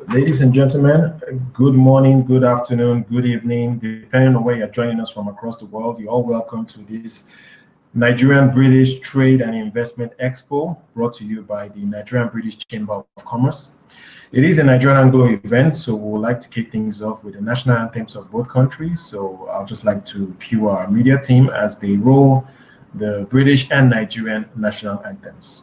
Ladies and gentlemen, good morning, good afternoon, good evening, depending on where you're joining us from across the world. You're all welcome to this Nigerian-British Trade and Investment Expo, brought to you by the Nigerian-British Chamber of Commerce. It is a Nigerian Anglo event, so we would like to kick things off with the national anthems of both countries. So I'll just like to cue our media team as they roll the British and Nigerian national anthems.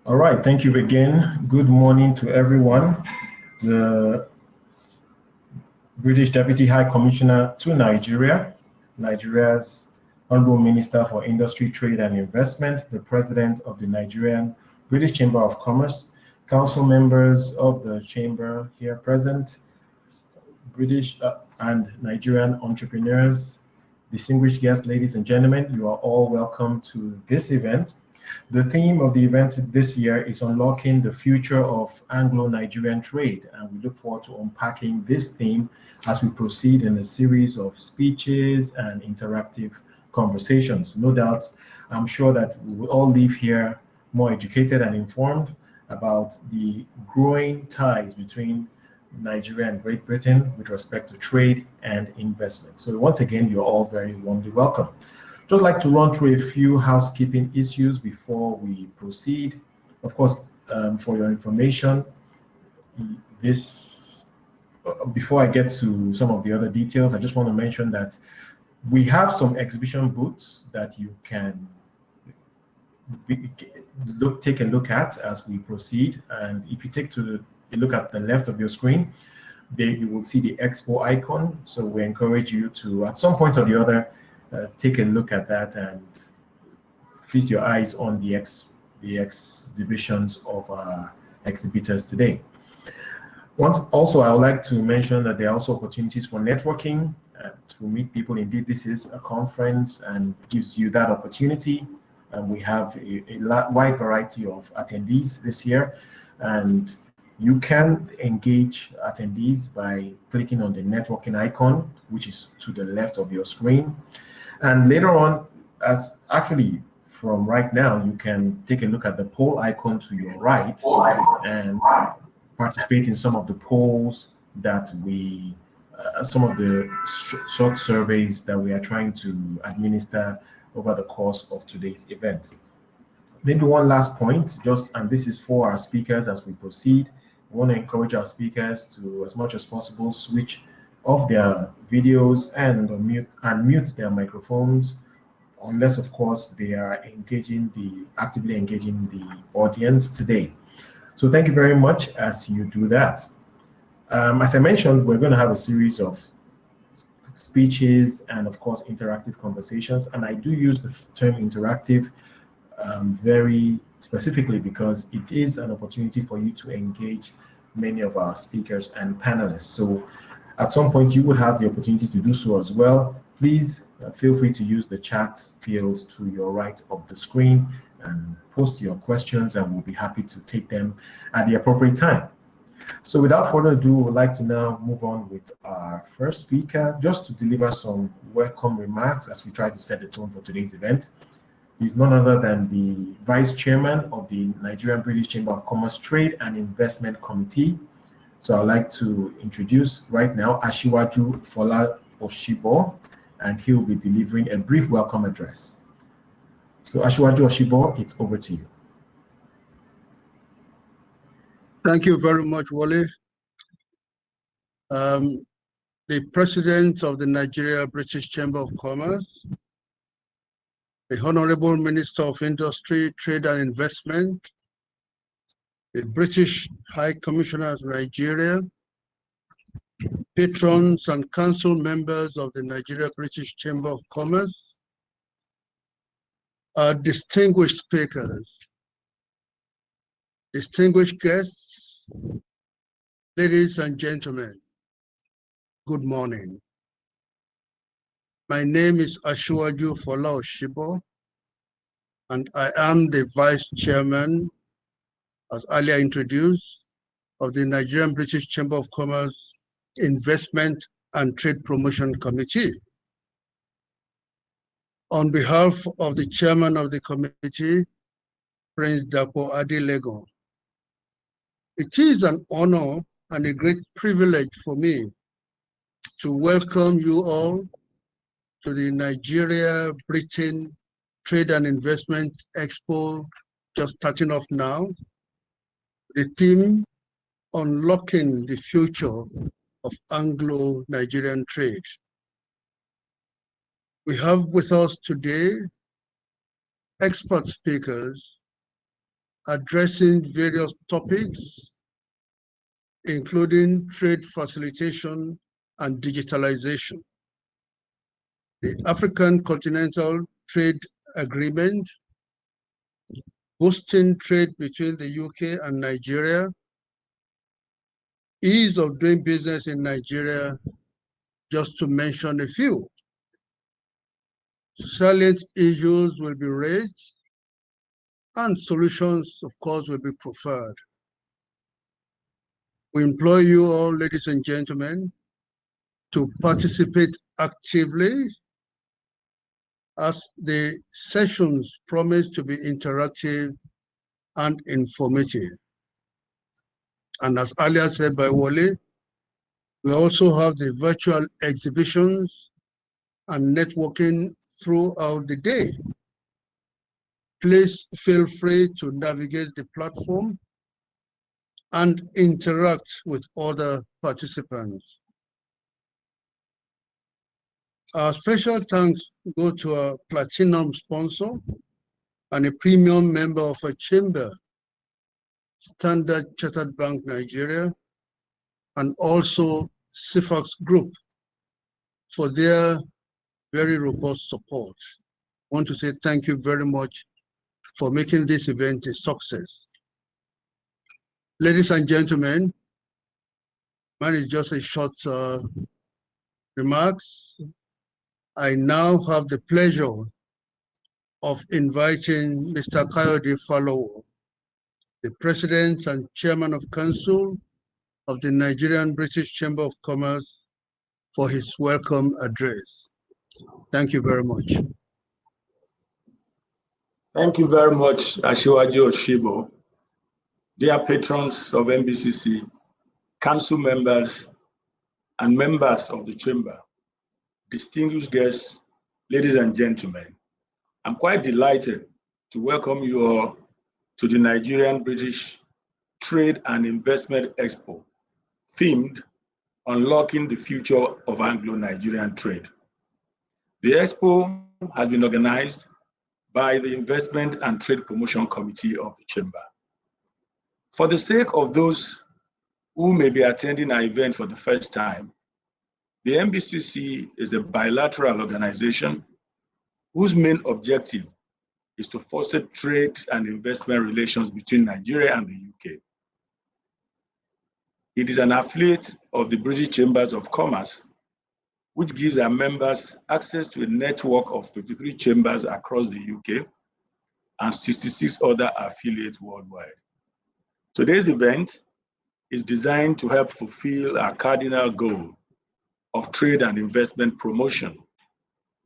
All right, thank you again. Good morning to everyone. The British Deputy High Commissioner to Nigeria, Nigeria's Honorable Minister for Industry, Trade and Investment, the President of the Nigerian-British Chamber of Commerce, council members of the chamber here present, British and Nigerian entrepreneurs, distinguished guests, ladies and gentlemen, you are all welcome to this event. The theme of the event this year is Unlocking the Future of Anglo-Nigerian Trade, and we look forward to unpacking this theme as we proceed in a series of speeches and interactive conversations. No doubt, I'm sure that we will all leave here more educated and informed about the growing ties between Nigeria and Great Britain with respect to trade and investment. So once again, you're all very warmly welcome. Just like to run through a few housekeeping issues before we proceed. Of course, for your information, before I get to some of the other details, I just want to mention that we have some exhibition booths that you can take a look at as we proceed. And if you take a look at the left of your screen, there you will see the Expo icon. So we encourage you to, at some point or the other, take a look at that and feast your eyes on the exhibitions of our exhibitors today. Also, I would like to mention that there are also opportunities for networking to meet people. Indeed, this is a conference and gives you that opportunity. And we have a wide variety of attendees this year. And you can engage attendees by clicking on the networking icon, which is to the left of your screen. And later on, from right now, you can take a look at the poll icon to your right and participate in some of the polls that we, some of the short surveys that we are trying to administer over the course of today's event. Maybe one last point, and this is for our speakers as we proceed. We want to encourage our speakers to, as much as possible, switch off their videos and mute their microphones, unless, of course, they are actively engaging the audience today. So thank you very much as you do that. As I mentioned, we're going to have a series of speeches and, of course, interactive conversations. And I do use the term interactive very specifically because it is an opportunity for you to engage many of our speakers and panelists. So at some point, you will have the opportunity to do so as well. Please feel free to use the chat field to your right of the screen and post your questions, and we'll be happy to take them at the appropriate time. So without further ado, we'd like to now move on with our first speaker, just to deliver some welcome remarks as we try to set the tone for today's event. He's none other than the Vice Chairman of the Nigerian-British Chamber of Commerce Trade and Investment Committee. So I'd like to introduce right now Asiwaju Fola Oshibo, and he will be delivering a brief welcome address. So Asiwaju Oshibo, it's over to you. Thank you very much, Wally. The President of the Nigeria-British Chamber of Commerce, the Honorable Minister of Industry, Trade and Investment, the British High Commissioner of Nigeria, patrons and council members of the Nigeria-British Chamber of Commerce, our distinguished speakers, distinguished guests, ladies and gentlemen, good morning. My name is Asiwaju Fola Oshibo, and I am the Vice Chairman, as earlier introduced, of the Nigerian-British Chamber of Commerce Investment and Trade Promotion Committee. On behalf of the Chairman of the committee, Prince Dapo Adelego, it is an honor and a great privilege for me to welcome you all to the Nigeria-Britain Trade and Investment Expo, just starting off now. The theme, Unlocking the Future of Anglo-Nigerian Trade. We have with us today expert speakers addressing various topics, including trade facilitation and digitalization, the African Continental Trade Agreement, boosting trade between the UK and Nigeria, ease of doing business in Nigeria, just to mention a few. Salient issues will be raised and solutions, of course, will be preferred. We implore you all, ladies and gentlemen, to participate actively, as the sessions promise to be interactive and informative. And as earlier said by Wally, we also have the virtual exhibitions and networking throughout the day. Please feel free to navigate the platform and interact with other participants. Our special thanks go to our platinum sponsor and a premium member of our chamber, Standard Chartered Bank Nigeria, and also CIFAX Group for their very robust support. I want to say thank you very much for making this event a success. Ladies and gentlemen, mine is just a short remarks. I now have the pleasure of inviting Mr. Kayode Falowo, the President and Chairman of Council of the Nigerian-British Chamber of Commerce, for his welcome address. Thank you very much. Thank you very much, Asiwaju Oshibo. Dear patrons of NBCC, council members, and members of the chamber, distinguished guests, ladies and gentlemen, I'm quite delighted to welcome you all to the Nigerian-British Trade and Investment Expo, themed Unlocking the Future of Anglo-Nigerian Trade. The Expo has been organized by the Investment and Trade Promotion Committee of the Chamber. For the sake of those who may be attending our event for the first time, the NBCC is a bilateral organization whose main objective is to foster trade and investment relations between Nigeria and the UK. It is an affiliate of the British Chambers of Commerce, which gives our members access to a network of 53 chambers across the UK and 66 other affiliates worldwide. Today's event is designed to help fulfill our cardinal goal of trade and investment promotion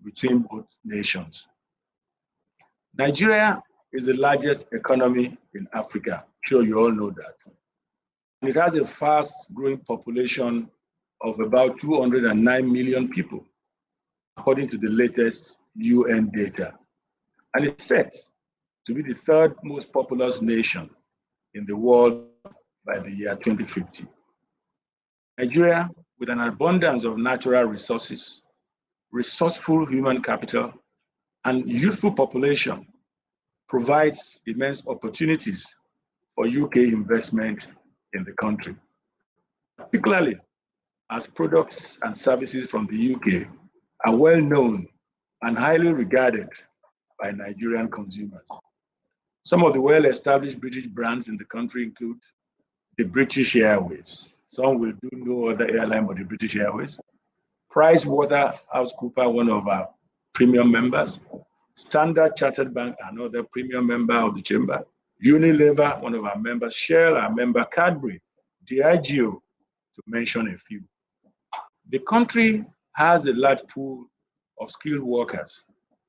between both nations. Nigeria is the largest economy in Africa. Sure, you all know that. And it has a fast-growing population of about 209 million people, according to the latest UN data. And it's set to be the third most populous nation in the world by the year 2050. Nigeria, with an abundance of natural resources, resourceful human capital, and youthful population, provides immense opportunities for UK investment in the country, particularly as products and services from the UK are well known and highly regarded by Nigerian consumers. Some of the well-established British brands in the country include the British Airways. Some will do no other airline but the British Airways. PricewaterhouseCoopers, one of our premium members. Standard Chartered Bank, another premium member of the chamber. Unilever, one of our members. Shell, our member. Cadbury, Diageo, to mention a few. The country has a large pool of skilled workers,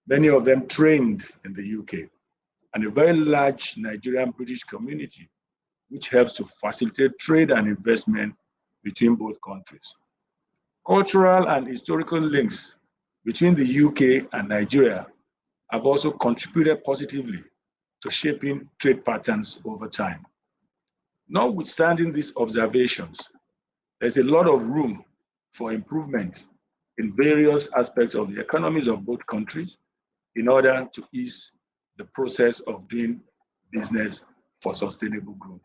many of them trained in the UK, and a very large Nigerian-British community, which helps to facilitate trade and investment between both countries. Cultural and historical links between the UK and Nigeria have also contributed positively to shaping trade patterns over time. Notwithstanding these observations, there's a lot of room for improvement in various aspects of the economies of both countries in order to ease the process of doing business for sustainable growth.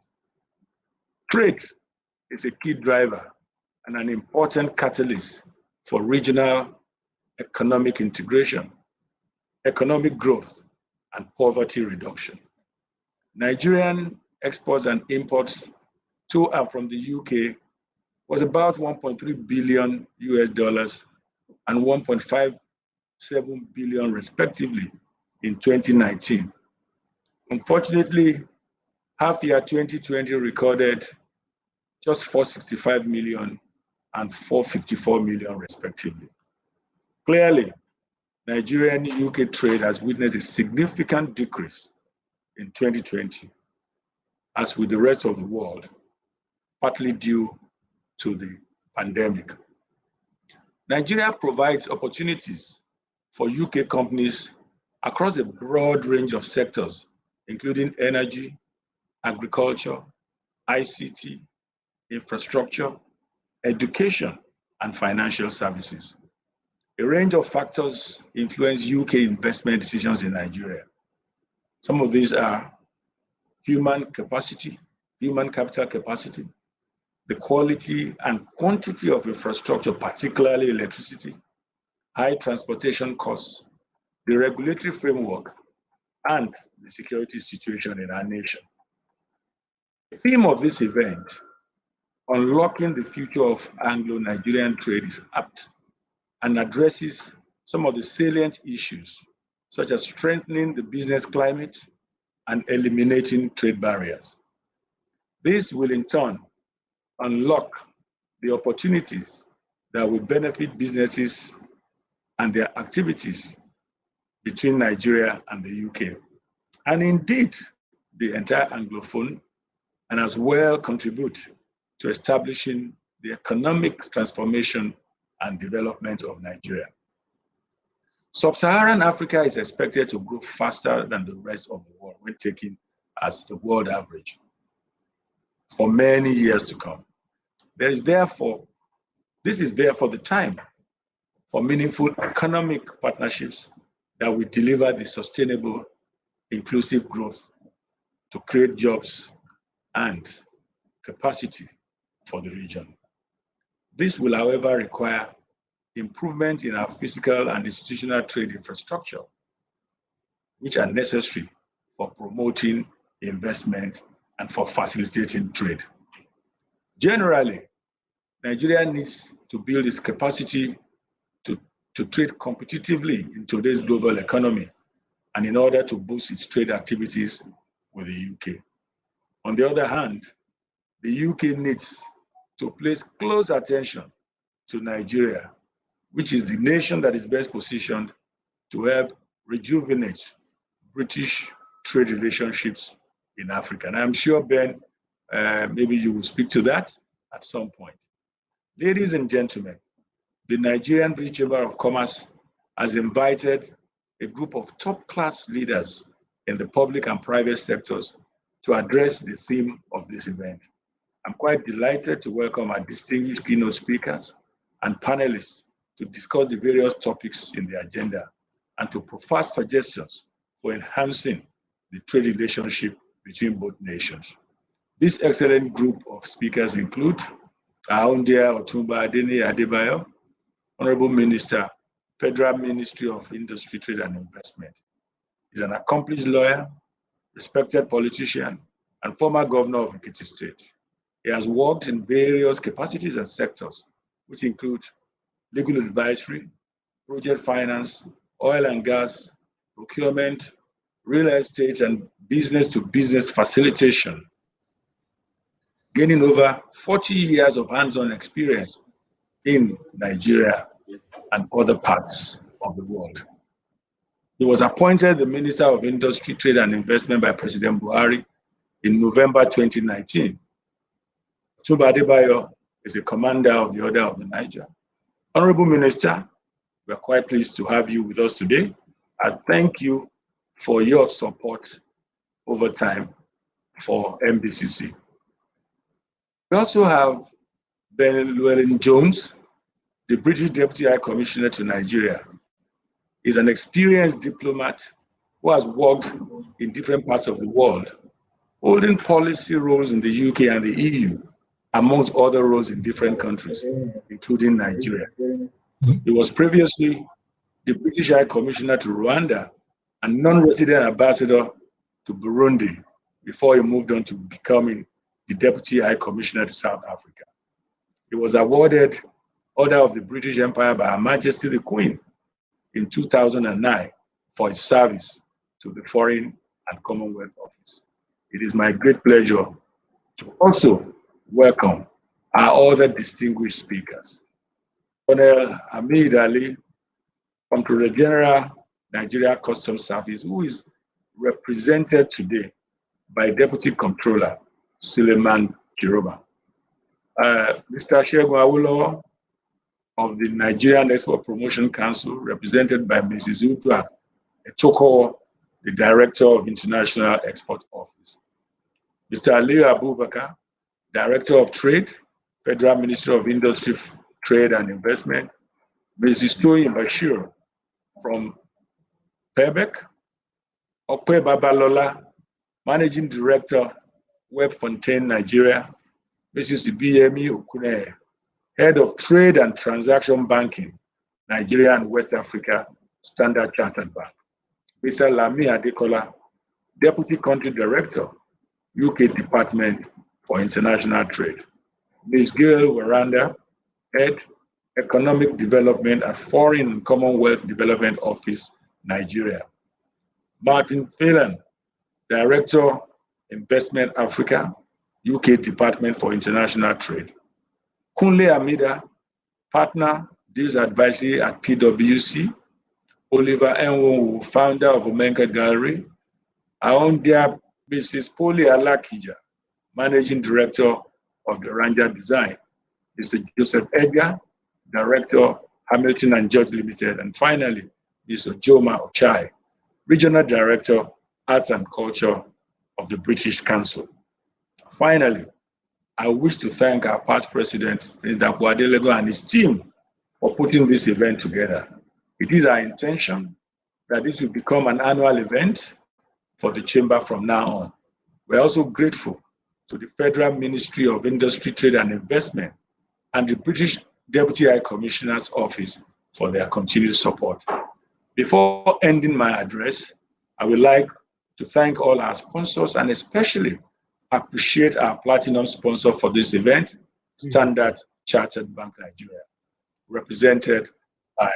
Trade is a key driver and an important catalyst for regional economic integration, economic growth, and poverty reduction. Nigerian exports and imports to and from the UK was about 1.3 billion US dollars and 1.57 billion respectively in 2019. Unfortunately, half year 2020 recorded just 465 million and 454 million respectively. Clearly, Nigerian-UK trade has witnessed a significant decrease in 2020, as with the rest of the world, partly due to the pandemic. Nigeria provides opportunities for UK companies across a broad range of sectors, including energy, agriculture, ICT, infrastructure, education, and financial services. A range of factors influence UK investment decisions in Nigeria. Some of these are human capital capacity, the quality and quantity of infrastructure, particularly electricity, high transportation costs, the regulatory framework, and the security situation in our nation. The theme of this event, Unlocking the Future of Anglo-Nigerian Trade, is apt and addresses some of the salient issues, such as strengthening the business climate and eliminating trade barriers. This will in turn unlock the opportunities that will benefit businesses and their activities between Nigeria and the UK. and indeed the entire Anglophone, and as well contribute to establishing the economic transformation and development of Nigeria. Sub-Saharan Africa is expected to grow faster than the rest of the world when taken as the world average for many years to come. This is therefore the time for meaningful economic partnerships that will deliver the sustainable, inclusive growth to create jobs and capacity for the region. This will, however, require improvement in our physical and institutional trade infrastructure, which are necessary for promoting investment and for facilitating trade. Generally, Nigeria needs to build its capacity to trade competitively in today's global economy and in order to boost its trade activities with the UK. On the other hand, the UK needs to place close attention to Nigeria, which is the nation that is best positioned to help rejuvenate British trade relationships in Africa. And I'm sure, Ben, maybe you will speak to that at some point. Ladies and gentlemen, the Nigerian-British Chamber of Commerce has invited a group of top-class leaders in the public and private sectors to address the theme of this event. I'm quite delighted to welcome our distinguished keynote speakers and panelists to discuss the various topics in the agenda and to provide suggestions for enhancing the trade relationship between both nations. This excellent group of speakers include our own dear Otumba Adeni Adebayo, Honorable Minister, Federal Ministry of Industry, Trade and Investment. He's an accomplished lawyer, respected politician, and former governor of Ekiti State. He has worked in various capacities and sectors, which include legal advisory, project finance, oil and gas, procurement, real estate, and business-to-business facilitation, gaining over 40 years of hands-on experience in Nigeria and other parts of the world. He was appointed the Minister of Industry, Trade and Investment by President Buhari in November 2019. Otumba Adebayo is a commander of the Order of the Niger. Honorable Minister, we are quite pleased to have you with us today. I thank you for your support over time for MBCC. We also have Ben Llewellyn-Jones, the British Deputy High Commissioner to Nigeria. He's an experienced diplomat who has worked in different parts of the world, holding policy roles in the UK and the EU, amongst other roles in different countries, including Nigeria. He was previously the British High Commissioner to Rwanda and non-resident ambassador to Burundi before he moved on to becoming the Deputy High Commissioner to South Africa. He was awarded Order of the British Empire by Her Majesty the Queen in 2009 for his service to the Foreign and Commonwealth Office. It is my great pleasure to also welcome our other distinguished speakers. Colonel Hamid Ali, Comptroller General, Nigeria Customs Service, who is represented today by Deputy Comptroller Suleiman Chiroba. Mr. Segun Awolowo of the Nigerian Export Promotion Council, represented by Mrs. Udra Etoko, the Director of International Export Office. Mr. Aliyu Abubakar, Director of Trade, Federal Ministry of Industry, Trade and Investment. Mrs. Toyin Bashir from PEBEC. Okwe Babalola, Managing Director, Web Fontaine, Nigeria. Mrs. Ibiyemi Okune, Head of Trade and Transaction Banking, Nigeria and West Africa, Standard Chartered Bank. Mr. Lami Adekola, Deputy Country Director, UK Department for International Trade. Ms. Gail Waranda, Head, Economic Development at Foreign and Commonwealth Development Office, Nigeria. Martin Phelan, Director, Investment Africa, UK Department for International Trade. Kunle Amida, Partner, Deals Advisory at PwC. Oliver Nwowu, Founder of Omenka Gallery. our own dear Mrs. Polly Alakija, Managing Director of the Ranger Design, Mr. Joseph Edgar, Director, Hamilton and George Limited, and finally, Mr. Joma Ochai, Regional Director, Arts and Culture of the British Council. Finally, I wish to thank our past president, President Dapo Adelego, and his team for putting this event together. It is our intention that this will become an annual event for the Chamber from now on. We're also grateful to the Federal Ministry of Industry, Trade and Investment and the British Deputy High Commissioner's Office for their continued support. Before ending my address, I would like to thank all our sponsors and especially appreciate our platinum sponsor for this event, Standard Chartered Bank Nigeria, represented by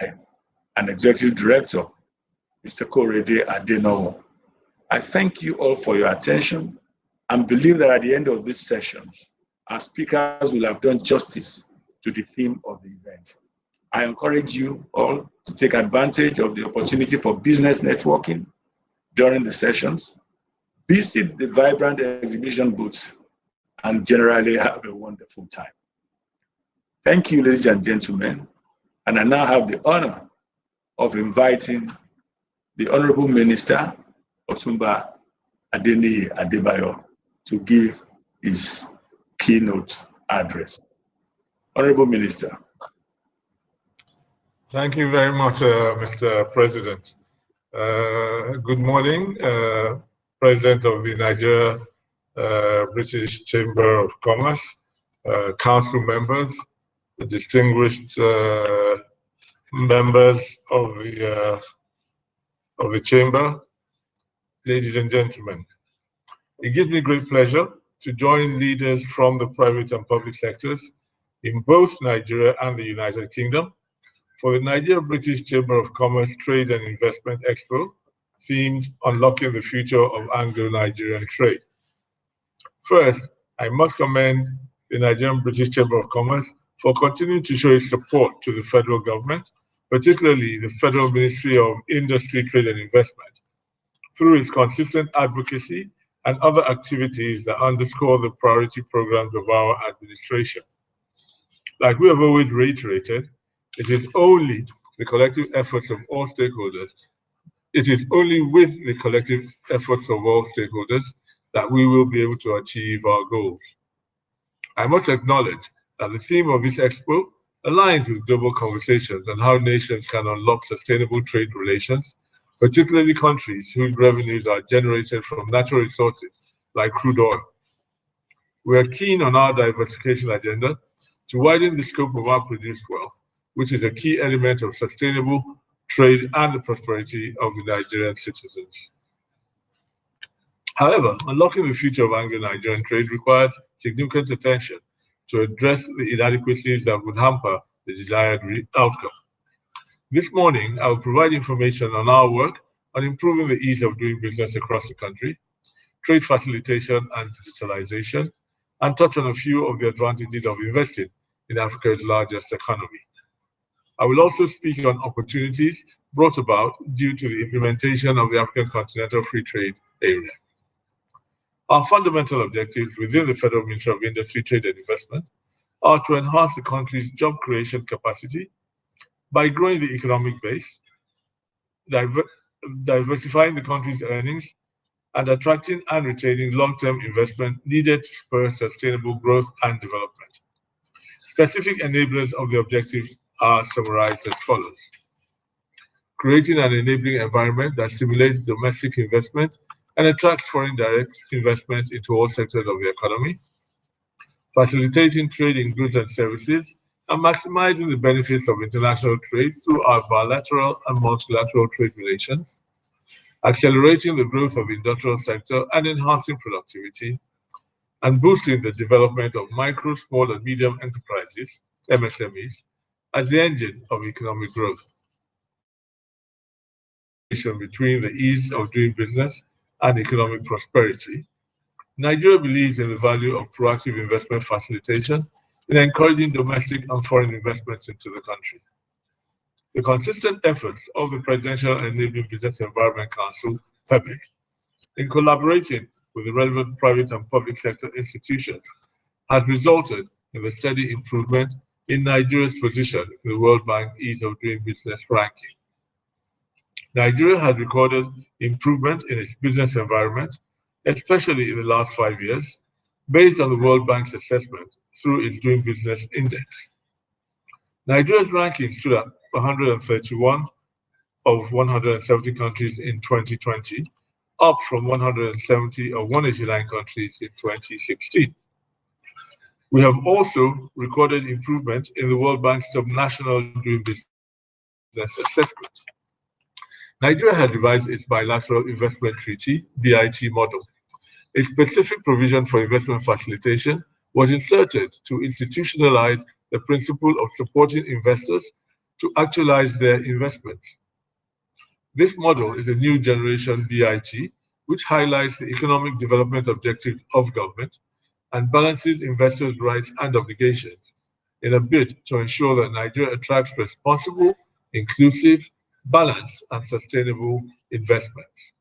an Executive Director, Mr. Korede Adenowo. I thank you all for your attention and believe that at the end of this session, our speakers will have done justice to the theme of the event. I encourage you all to take advantage of the opportunity for business networking during the sessions, visit the vibrant exhibition booths, and generally have a wonderful time. Thank you, ladies and gentlemen, and I now have the honor of inviting the Honorable Minister, Otumba Adeniyi Adebayo, to give his keynote address. Honorable Minister. Thank you very much, Mr. President. Good morning, President of the Nigeria-British Chamber of Commerce, Council members, distinguished members of the Chamber, ladies and gentlemen. It gives me great pleasure to join leaders from the private and public sectors in both Nigeria and the United Kingdom for the Nigeria-British Chamber of Commerce Trade and Investment Expo, themed Unlocking the Future of Anglo-Nigerian Trade. First, I must commend the Nigerian-British Chamber of Commerce for continuing to show its support to the federal government, particularly the Federal Ministry of Industry, Trade and Investment, through its consistent advocacy and other activities that underscore the priority programs of our administration. Like we have always reiterated, it is only the collective efforts of all stakeholders. It is only with the collective efforts of all stakeholders that we will be able to achieve our goals. I must acknowledge that the theme of this expo aligns with global conversations on how nations can unlock sustainable trade relations, particularly countries whose revenues are generated from natural resources like crude oil. We are keen on our diversification agenda to widen the scope of our produced wealth, which is a key element of sustainable trade and the prosperity of the Nigerian citizens. However, unlocking the future of Anglo-Nigerian trade requires significant attention to address the inadequacies that would hamper the desired outcome. This morning, I will provide information on our work on improving the ease of doing business across the country, trade facilitation and digitalization, and touch on a few of the advantages of investing in Africa's largest economy. I will also speak on opportunities brought about due to the implementation of the African Continental Free Trade Area. Our fundamental objectives within the Federal Ministry of Industry, Trade and Investment are to enhance the country's job creation capacity by growing the economic base, diversifying the country's earnings, and attracting and retaining long-term investment needed to spur sustainable growth and development. Specific enablers of the objective are summarized as follows. Creating an enabling environment that stimulates domestic investment and attracts foreign direct investment into all sectors of the economy. Facilitating trade in goods and services and maximizing the benefits of international trade through our bilateral and multilateral trade relations. Accelerating the growth of the industrial sector and enhancing productivity. And boosting the development of micro, small, and medium enterprises, MSMEs, as the engine of economic growth. Between the ease of doing business and economic prosperity, Nigeria believes in the value of proactive investment facilitation in encouraging domestic and foreign investments into the country. The consistent efforts of the Presidential Enabling Business Environment Council, PEBEC, in collaborating with the relevant private and public sector institutions, has resulted in the steady improvement in Nigeria's position in the World Bank Ease of Doing Business ranking. Nigeria has recorded improvement in its business environment, especially in the last 5 years, based on the World Bank's assessment through its Doing Business Index. Nigeria's ranking stood at 131 of 170 countries in 2020, up from 170 of 189 countries in 2016. We have also recorded improvement in the World Bank's subnational Doing Business assessment. Nigeria has revised its bilateral investment treaty, BIT model. A specific provision for investment facilitation was inserted to institutionalize the principle of supporting investors to actualize their investments. This model is a new generation BIT, which highlights the economic development objectives of government and balances investors' rights and obligations in a bid to ensure that Nigeria attracts responsible, inclusive, balanced, and sustainable investments.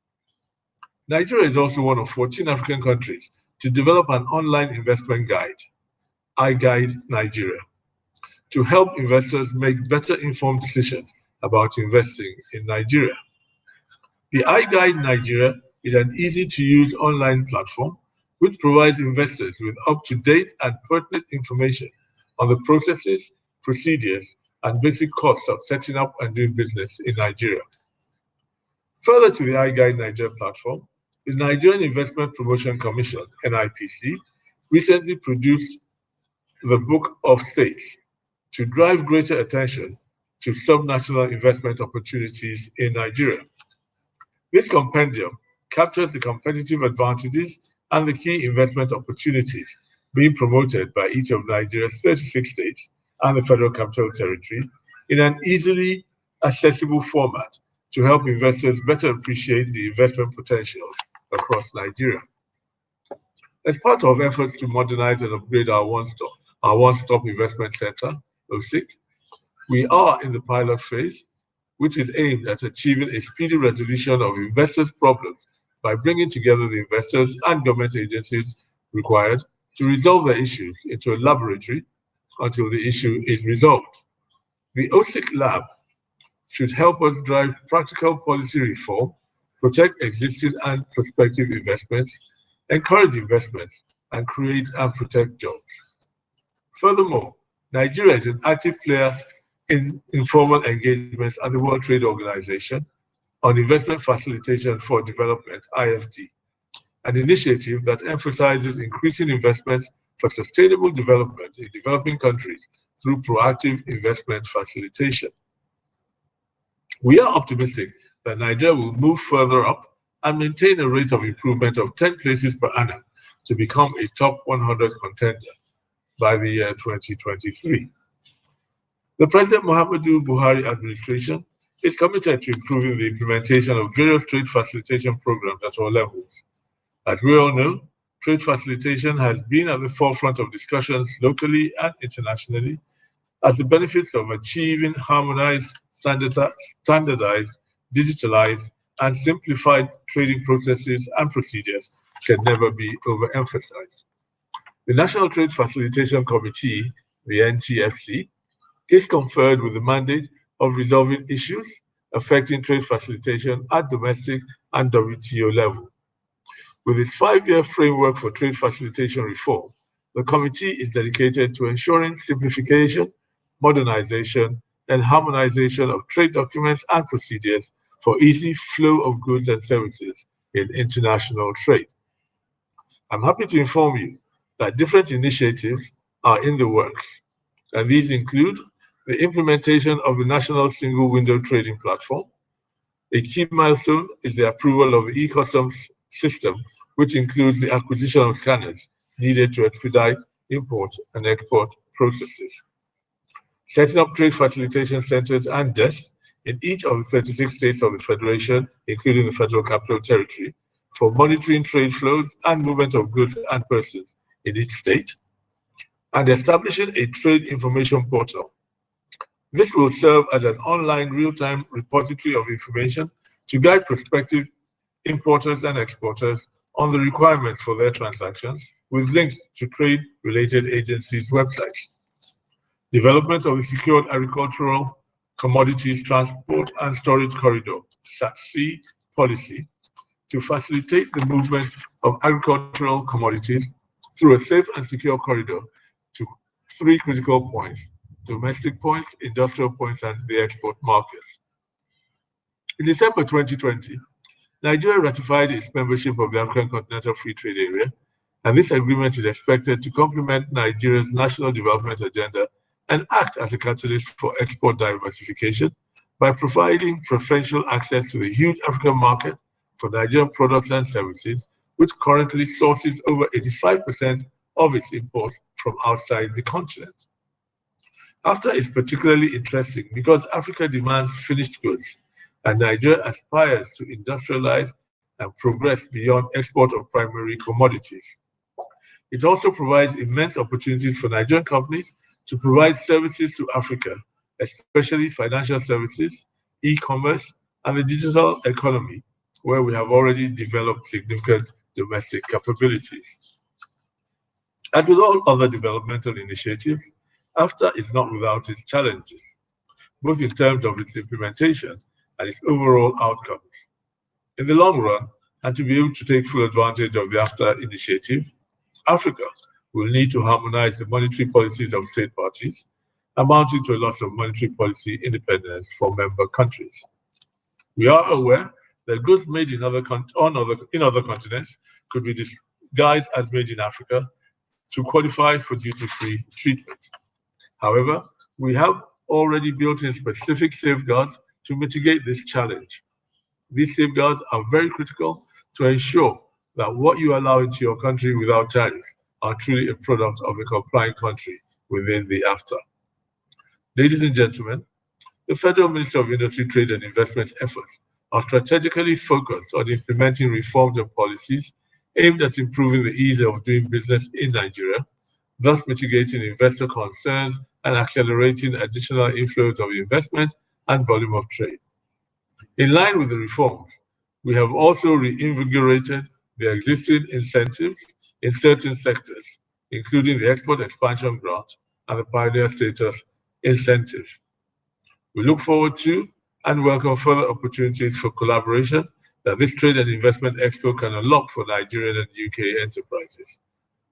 Nigeria is also one of 14 African countries to develop an online investment guide, iGuide Nigeria, to help investors make better informed decisions about investing in Nigeria. The iGuide Nigeria is an easy-to-use online platform which provides investors with up-to-date and pertinent information on the processes, procedures, and basic costs of setting up and doing business in Nigeria. Further to the iGuide Nigeria platform, the Nigerian Investment Promotion Commission, NIPC, recently produced the Book of States to drive greater attention to subnational investment opportunities in Nigeria. This compendium captures the competitive advantages and the key investment opportunities being promoted by each of Nigeria's 36 states and the Federal Capital Territory in an easily accessible format to help investors better appreciate the investment potentials across Nigeria. As part of efforts to modernize and upgrade our one-stop investment center, OSIC, we are in the pilot phase, which is aimed at achieving a speedy resolution of investors' problems by bringing together the investors and government agencies required to resolve their issues into a laboratory until the issue is resolved. The OSIC Lab should help us drive practical policy reform, protect existing and prospective investments, encourage investments, and create and protect jobs. Furthermore, Nigeria is an active player in informal engagements at the World Trade Organization on Investment Facilitation for Development, IFD, an initiative that emphasizes increasing investments for sustainable development in developing countries through proactive investment facilitation. We are optimistic that Nigeria will move further up and maintain a rate of improvement of 10 places per annum to become a top 100 contender by the year 2023. The President Muhammadu Buhari administration is committed to improving the implementation of various trade facilitation programs at all levels. As we all know, trade facilitation has been at the forefront of discussions locally and internationally as the benefits of achieving harmonized, standardized, digitalized, and simplified trading processes and procedures can never be overemphasized. The National Trade Facilitation Committee, the NTFC, is conferred with the mandate of resolving issues affecting trade facilitation at domestic and WTO level. With its 5-year framework for trade facilitation reform, the committee is dedicated to ensuring simplification, modernization, and harmonization of trade documents and procedures for easy flow of goods and services in international trade. I'm happy to inform you that different initiatives are in the works, and these include the implementation of the National Single Window Trading Platform. A key milestone is the approval of the e-customs system, which includes the acquisition of scanners needed to expedite import and export processes. Setting up trade facilitation centers and desks in each of the 36 states of the Federation, including the Federal Capital Territory, for monitoring trade flows and movement of goods and persons in each state, and establishing a trade information portal. This will serve as an online real-time repository of information to guide prospective importers and exporters on the requirements for their transactions with links to trade-related agencies' websites. Development of a secured agricultural commodities transport and storage corridor, SATC policy, to facilitate the movement of agricultural commodities through a safe and secure corridor to 3 critical points: domestic points, industrial points, and the export markets. In December 2020, Nigeria ratified its membership of the African Continental Free Trade Area, and this agreement is expected to complement Nigeria's national development agenda and act as a catalyst for export diversification by providing preferential access to the huge African market for Nigerian products and services, which currently sources over 85% of its imports from outside the continent. AFTA is particularly interesting because Africa demands finished goods, and Nigeria aspires to industrialize and progress beyond export of primary commodities. It also provides immense opportunities for Nigerian companies to provide services to Africa, especially financial services, e-commerce, and the digital economy, where we have already developed significant domestic capabilities. As with all other developmental initiatives, AFTA is not without its challenges, both in terms of its implementation and its overall outcomes. In the long run, and to be able to take full advantage of the AFTA initiative, Africa will need to harmonize the monetary policies of state parties, amounting to a loss of monetary policy independence for member countries. We are aware that goods made in other continents could be disguised as made in Africa to qualify for duty-free treatment. However, we have already built in specific safeguards to mitigate this challenge. These safeguards are very critical to ensure that what you allow into your country without tariffs are truly a product of a compliant country within the AFTA. Ladies and gentlemen, the Federal Ministry of Industry, Trade and Investment efforts are strategically focused on implementing reforms and policies aimed at improving the ease of doing business in Nigeria, thus mitigating investor concerns and accelerating additional inflows of investment and volume of trade. In line with the reforms, we have also reinvigorated the existing incentives in certain sectors, including the Export Expansion Grant and the Pioneer Status incentives. We look forward to and welcome further opportunities for collaboration that this Trade and Investment Expo can unlock for Nigerian and UK enterprises.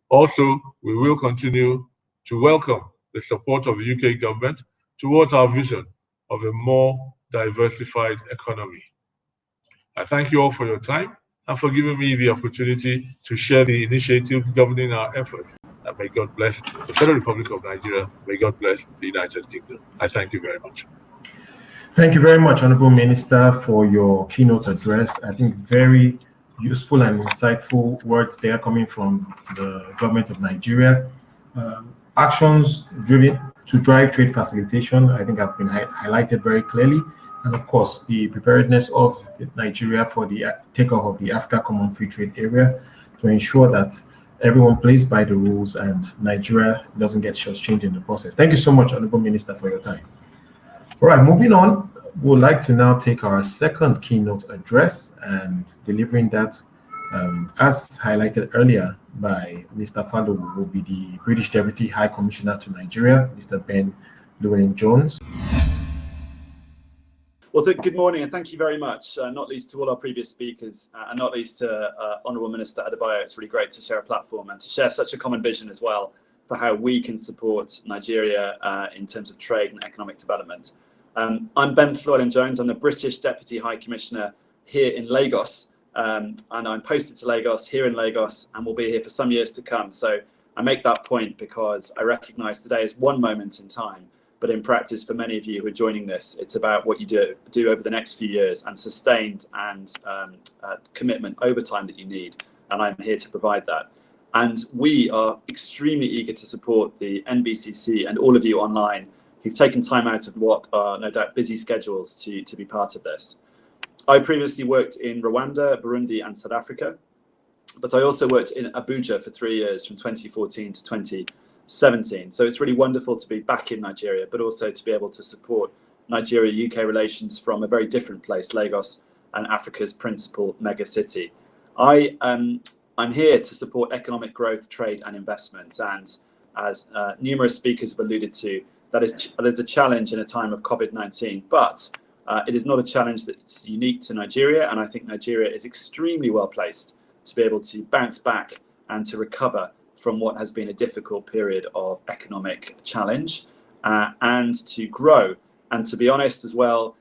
Also, we will continue to welcome the support of the UK government towards our vision of a more diversified economy. I thank you all for your time and for giving me the opportunity to share the initiatives governing our efforts. And may God bless the Federal Republic of Nigeria. May God bless the United Kingdom. I thank you very much. Thank you very much, Honorable Minister, for your keynote address. I think very useful and insightful words there coming from the government of Nigeria. Actions driven to drive trade facilitation, I think, have been highlighted very clearly. And of course, the preparedness of Nigeria for the takeoff of the Africa Common Free Trade Area to ensure that everyone plays by the rules and Nigeria doesn't get shortchanged in the process. Thank you so much, Honorable Minister, for your time. All right, moving on, we'd like to now take our second keynote address, and delivering that, as highlighted earlier by Mr. Fallow, will be the British Deputy High Commissioner to Nigeria, Mr. Ben Llewellyn-Jones. Well, good morning, and thank you very much, not least to all our previous speakers, and not least to Honourable Minister Adebayo. It's really great to share a platform and to share such a common vision as well for how we can support Nigeria in terms of trade and economic development. I'm Ben Llewellyn-Jones. I'm the British Deputy High Commissioner here in Lagos, and I'm posted to Lagos, here in Lagos, and will be here for some years to come. So I make that point because I recognise today is one moment in time, but in practice, for many of you who are joining this, it's about what you do over the next few years, and sustained and commitment over time that you need. And I'm here to provide that. And we are extremely eager to support the NBCC and all of you online who've taken time out of what are no doubt busy schedules to be part of this. I previously worked in Rwanda, Burundi, and South Africa, but I also worked in Abuja for 3 years, from 2014 to 2017. So it's really wonderful to be back in Nigeria, but also to be able to support Nigeria-UK relations from a very different place, Lagos, and Africa's principal megacity. I'm here to support economic growth, trade and investment, and as numerous speakers have alluded to, that is a challenge in a time of COVID-19, but it is not a challenge that's unique to Nigeria, and I think Nigeria is extremely well placed to be able to bounce back and to recover from what has been a difficult period of economic challenge and to grow. And to be honest as well,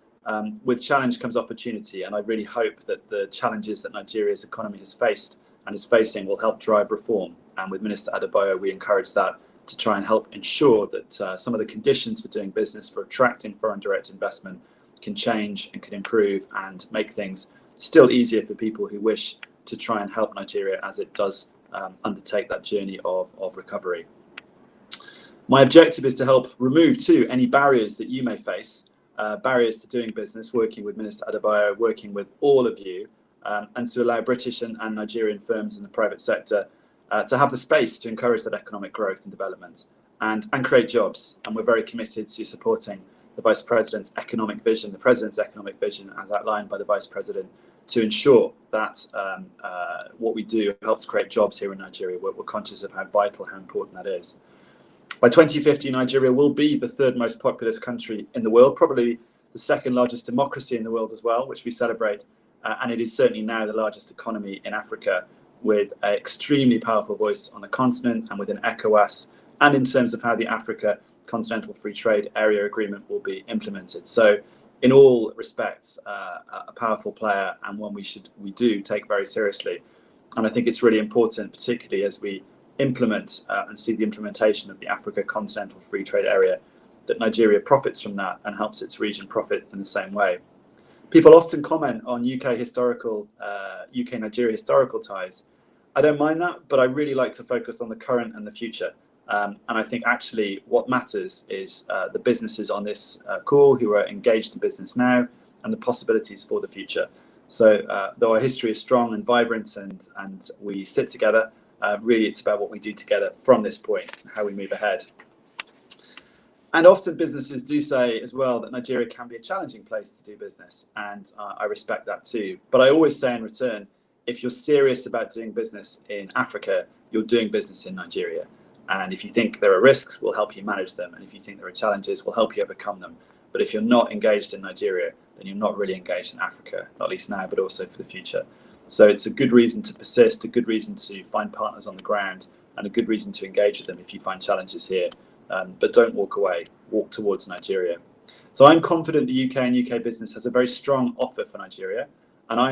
with challenge comes opportunity, and I really hope that the challenges that Nigeria's economy has faced and is facing will help drive reform. And with Minister Adebayo, we encourage that to try and help ensure that some of the conditions for doing business, for attracting foreign direct investment, can change and can improve and make things still easier for people who wish to try and help Nigeria as it does undertake that journey of recovery. My objective is to help remove too any barriers that you may face, barriers to doing business, working with Minister Adebayo, working with all of you, and to allow British and Nigerian firms in the private sector to have the space to encourage that economic growth and development and create jobs. And we're very committed to supporting the Vice President's economic vision, the President's economic vision as outlined by the Vice President, to ensure that what we do helps create jobs here in Nigeria. We're conscious of how vital, how important that is. By 2050, Nigeria will be the third most populous country in the world, probably the second largest democracy in the world as well, which we celebrate. And it is certainly now the largest economy in Africa, with an extremely powerful voice on the continent and within ECOWAS, and in terms of how the Africa Continental Free Trade Area Agreement will be implemented. So in all respects, a powerful player, and one we do take very seriously. And I think it's really important, particularly as we implement and see the implementation of the Africa Continental Free Trade Area, that Nigeria profits from that and helps its region profit in the same way. People often comment on UK-Nigeria historical ties. I don't mind that, but I really like to focus on the current and the future. And I think actually what matters is the businesses on this call who are engaged in business now and the possibilities for the future. So though our history is strong and vibrant and we sit together, really it's about what we do together from this point, how we move ahead. And often businesses do say as well that Nigeria can be a challenging place to do business, and I respect that too. But I always say in return, if you're serious about doing business in Africa, you're doing business in Nigeria. And if you think there are risks, we'll help you manage them. And if you think there are challenges, we'll help you overcome them. But if you're not engaged in Nigeria, then you're not really engaged in Africa, not least now, but also for the future. So it's a good reason to persist, a good reason to find partners on the ground, and a good reason to engage with them if you find challenges here. But don't walk away, walk towards Nigeria. So I'm confident the UK and UK business has a very strong offer for Nigeria. And I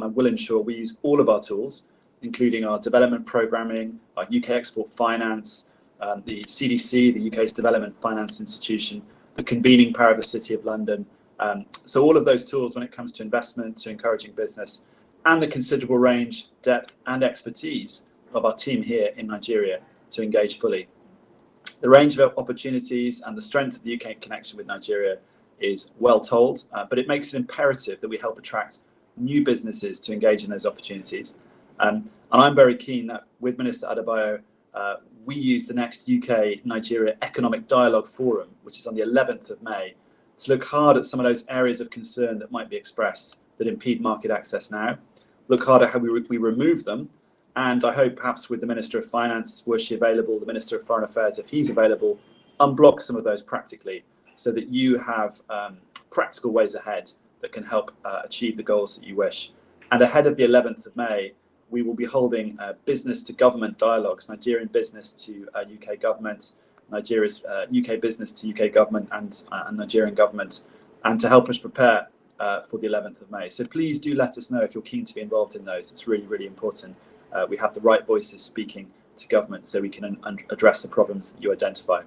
will ensure we use all of our tools, including our development programming, our UK export finance, the CDC, the UK's Development Finance Institution, the convening power of the City of London. So all of those tools when it comes to investment, to encouraging business, and the considerable range, depth and expertise of our team here in Nigeria to engage fully. The range of opportunities and the strength of the UK connection with Nigeria is well told, but it makes it imperative that we help attract new businesses to engage in those opportunities. And I'm very keen that with Minister Adebayo, we use the next UK-Nigeria Economic Dialogue Forum, which is on the 11th of May, to look hard at some of those areas of concern that might be expressed that impede market access now, look hard at how we remove them, and I hope perhaps with the Minister of Finance, were she available, the Minister of Foreign Affairs, if he's available, unblock some of those practically so that you have practical ways ahead that can help achieve the goals that you wish. And ahead of the 11th of May, we will be holding business to government dialogues, Nigerian business to UK government, Nigeria's UK business to UK government and Nigerian government, and to help us prepare for the 11th of May. So please do let us know if you're keen to be involved in those. It's really, really important. We have the right voices speaking to government so we can address the problems that you identify.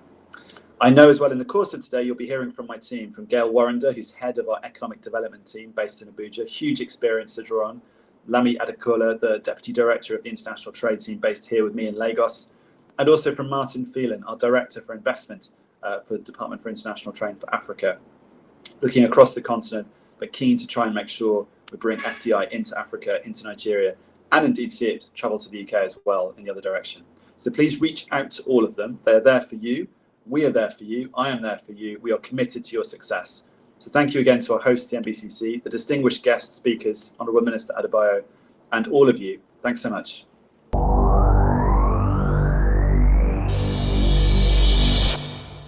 I know as well in the course of today, you'll be hearing from my team, from Gail Warrender, who's head of our economic development team based in Abuja, huge experience to draw on. Lami Adekola, the Deputy Director of the International Trade Team based here with me in Lagos, and also from Martin Phelan, our Director for Investment for the Department for International Trade for Africa, looking across the continent, but keen to try and make sure we bring FDI into Africa, into Nigeria, and indeed see it travel to the UK as well in the other direction. So please reach out to all of them. They're there for you. We are there for you. I am there for you. We are committed to your success. So thank you again to our host, the NBCC, the distinguished guest speakers, Honourable Minister Adebayo, and all of you. Thanks so much.